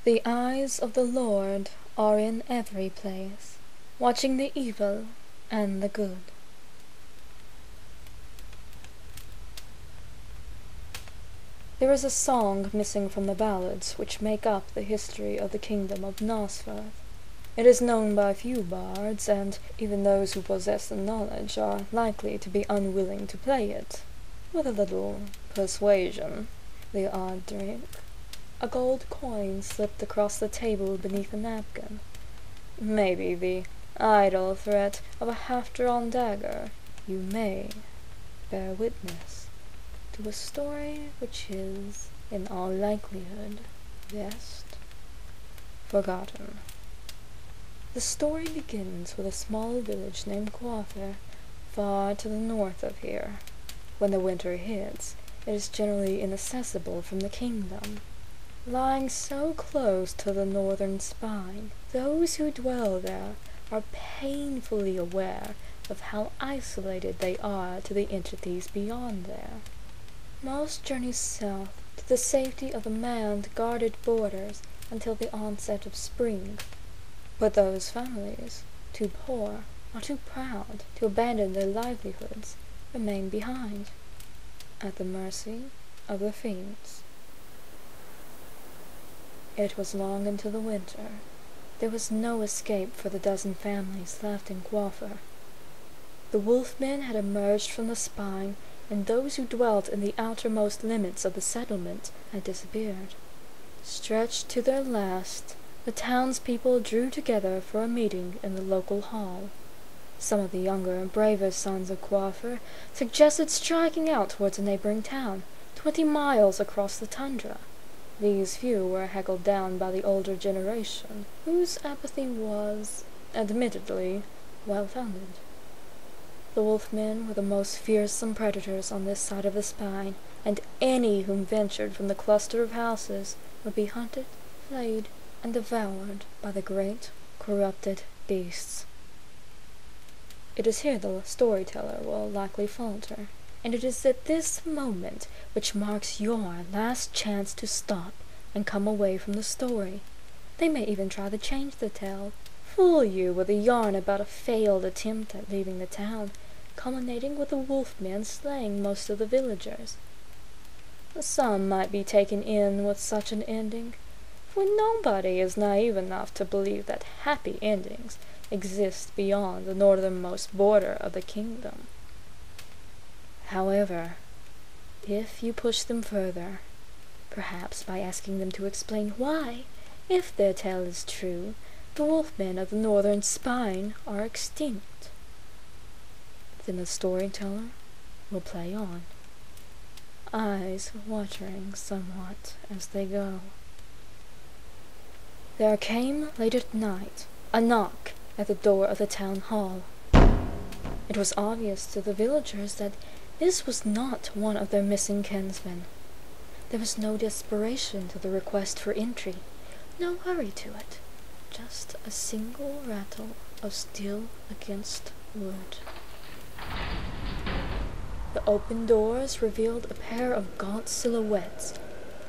The eyes of the Lord are in every place, watching the evil and the good. There is a song missing from the ballads which make up the history of the kingdom of Nosworth. It is known by few bards, and even those who possess the knowledge are likely to be unwilling to play it. With a little persuasion, the odd drink, a gold coin slipped across the table beneath a napkin, maybe the idle threat of a half-drawn dagger, you may bear witness to a story which is, in all likelihood, best forgotten. The story begins with a small village named Quaffer, far to the north of here. When the winter hits, it is generally inaccessible from the kingdom. Lying so close to the northern spine, those who dwell there are painfully aware of how isolated they are to the entities beyond there. Most journey south to the safety of the manned, guarded borders until the onset of spring. But those families, too poor or too proud to abandon their livelihoods, remain behind, at the mercy of the fiends. It was long into the winter. There was no escape for the dozen families left in Quaffer. The wolfmen had emerged from the spine, and those who dwelt in the outermost limits of the settlement had disappeared. Stretched to their last, the townspeople drew together for a meeting in the local hall. Some of the younger and braver sons of Quaffer suggested striking out towards a neighboring town, 20 miles across the tundra. These few were heckled down by the older generation, whose apathy was, admittedly, well-founded. The wolfmen were the most fearsome predators on this side of the spine, and any whom ventured from the cluster of houses would be hunted, flayed, and devoured by the great, corrupted beasts. It is here the storyteller will likely falter, and it is at this moment which marks your last chance to stop and come away from the story. They may even try to change the tale, fool you with a yarn about a failed attempt at leaving the town, culminating with the wolfmen slaying most of the villagers. Some might be taken in with such an ending, for nobody is naive enough to believe that happy endings exist beyond the northernmost border of the kingdom. However, if you push them further, perhaps by asking them to explain why, if their tale is true, the wolfmen of the northern spine are extinct, then the storyteller will play on, eyes watering somewhat as they go. There came late at night a knock at the door of the town hall. It was obvious to the villagers that this was not one of their missing kinsmen. There was no desperation to the request for entry, no hurry to it, just a single rattle of steel against wood. The open doors revealed a pair of gaunt silhouettes,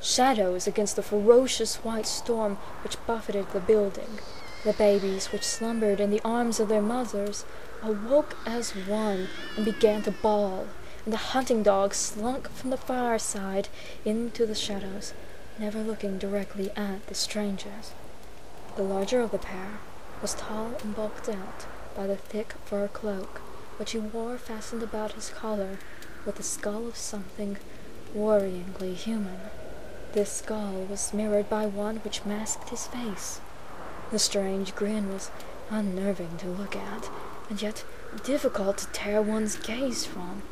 shadows against the ferocious white storm which buffeted the building. The babies which slumbered in the arms of their mothers awoke as one and began to bawl, and the hunting dogs slunk from the fireside into the shadows, never looking directly at the strangers. The larger of the pair was tall and bulked out by the thick fur cloak, which he wore fastened about his collar with the skull of something worryingly human. This skull was mirrored by one which masked his face. The strange grin was unnerving to look at, and yet difficult to tear one's gaze from.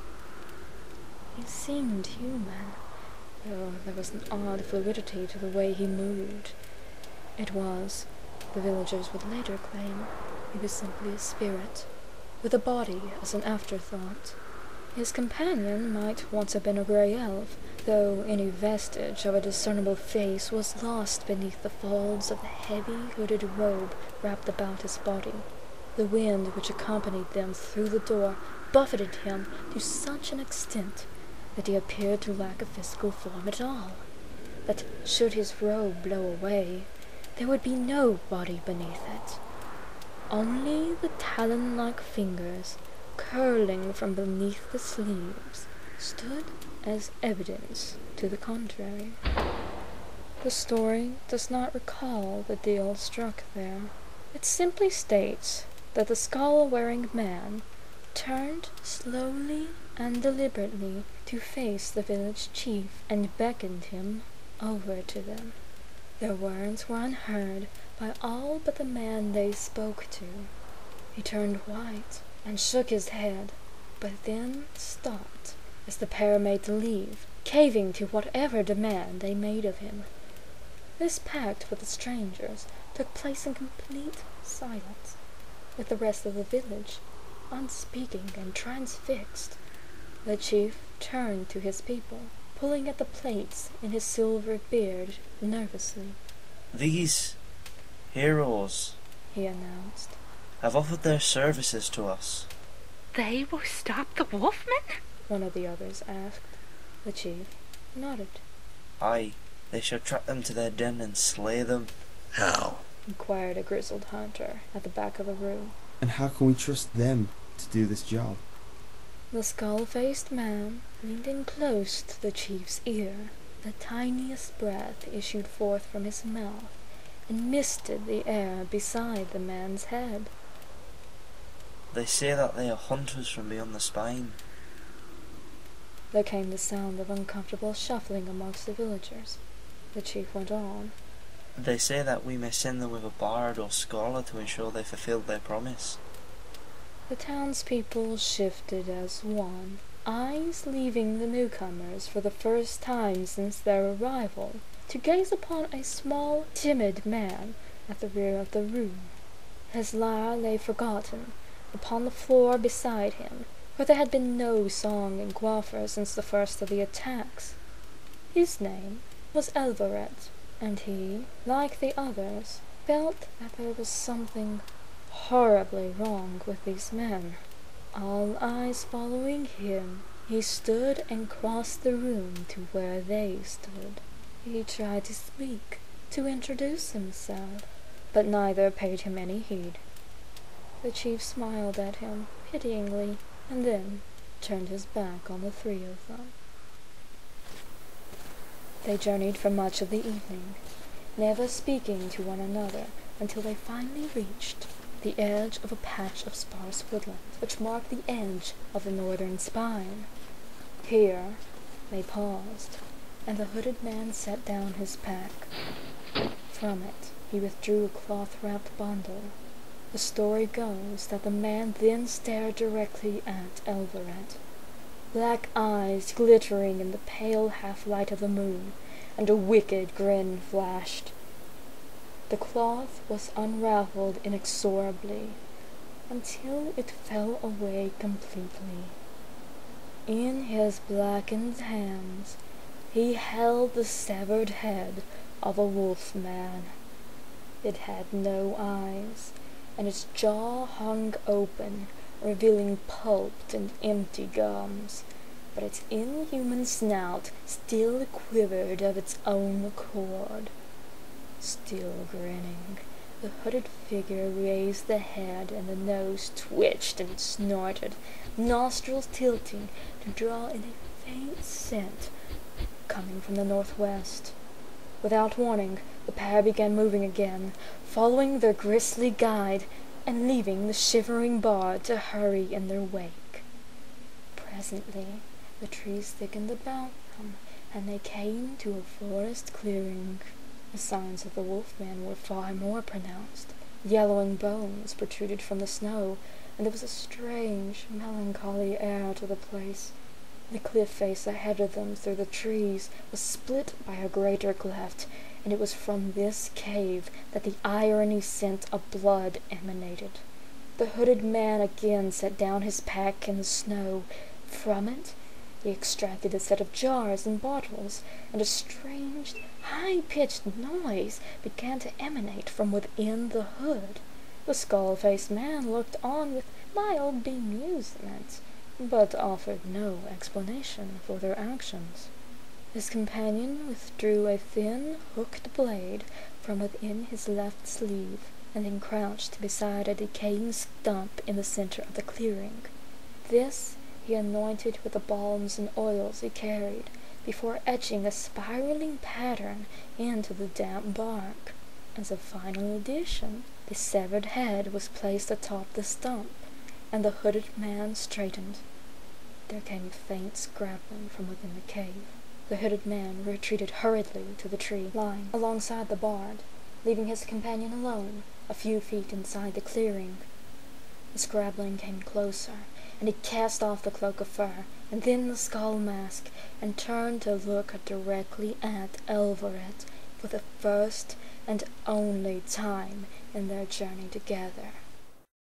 He seemed human, though there was an odd fluidity to the way he moved. It was, the villagers would later claim, he was simply a spirit, with a body as an afterthought. His companion might once have been a grey elf, though any vestige of a discernible face was lost beneath the folds of the heavy hooded robe wrapped about his body. The wind which accompanied them through the door buffeted him to such an extent that he appeared to lack a physical form at all, that should his robe blow away, there would be no body beneath it. Only the talon-like fingers, curling from beneath the sleeves, stood as evidence to the contrary. The story does not recall the deal struck there. It simply states that the skull-wearing man turned slowly and deliberately to face the village chief and beckoned him over to them. Their words were unheard by all but the man they spoke to. He turned white and shook his head, but then stopped as the pair made to leave, caving to whatever demand they made of him. This pact with the strangers took place in complete silence, with the rest of the village unspeaking and transfixed. The chief turned to his people, pulling at the plaits in his silver beard nervously. "These heroes," he announced, "have offered their services to us." "They will stop the wolfmen?" one of the others asked. The chief nodded. "Aye, they shall track them to their den and slay them." How? Inquired a grizzled hunter at the back of the room. And how can we trust them to do this job? The skull-faced man leaned in close to the chief's ear. The tiniest breath issued forth from his mouth and misted the air beside the man's head. "They say that they are hunters from beyond the spine." There came the sound of uncomfortable shuffling amongst the villagers. The chief went on. "They say that we may send them with a bard or scholar to ensure they fulfilled their promise." The townspeople shifted as one, eyes leaving the newcomers for the first time since their arrival, to gaze upon a small, timid man at the rear of the room. His lyre lay forgotten upon the floor beside him, for there had been no song in Quaffer since the first of the attacks. His name was Elvaret, and he, like the others, felt that there was something horribly wrong with these men. All eyes following him, he stood and crossed the room to where they stood. He tried to speak, to introduce himself, but neither paid him any heed. The chief smiled at him pityingly, and then turned his back on the three of them. They journeyed for much of the evening, never speaking to one another until they finally reached the edge of a patch of sparse woodland which marked the edge of the northern spine. Here they paused, and the hooded man set down his pack. From it he withdrew a cloth-wrapped bundle. The story goes that the man then stared directly at Elvaret, black eyes glittering in the pale half-light of the moon, and a wicked grin flashed. The cloth was unraveled inexorably until it fell away completely. In his blackened hands he held the severed head of a wolf man. It had no eyes, and its jaw hung open, revealing pulped and empty gums, but its inhuman snout still quivered of its own accord. Still grinning, the hooded figure raised the head, and the nose twitched and snorted, nostrils tilting to draw in a faint scent coming from the northwest. Without warning, the pair began moving again, following their grisly guide and leaving the shivering bard to hurry in their wake. Presently, the trees thickened about them, and they came to a forest clearing. The signs of the wolfman were far more pronounced. Yellowing bones protruded from the snow, and there was a strange, melancholy air to the place. The cliff face ahead of them through the trees was split by a greater cleft, and it was from this cave that the irony scent of blood emanated. The hooded man again set down his pack in the snow. From it he extracted a set of jars and bottles, and a strange, high-pitched noise began to emanate from within the hood. The skull-faced man looked on with mild bemusement, but offered no explanation for their actions. His companion withdrew a thin, hooked blade from within his left sleeve, and then crouched beside a decaying stump in the center of the clearing. This he anointed with the balms and oils he carried, before etching a spiraling pattern into the damp bark. As a final addition, the severed head was placed atop the stump, and the hooded man straightened. There came a faint scrabbling from within the cave. The hooded man retreated hurriedly to the tree lying alongside the bard, leaving his companion alone a few feet inside the clearing. The scrabbling came closer, and he cast off the cloak of fur, and then the skull mask, and turned to look directly at Elverett for the first and only time in their journey together.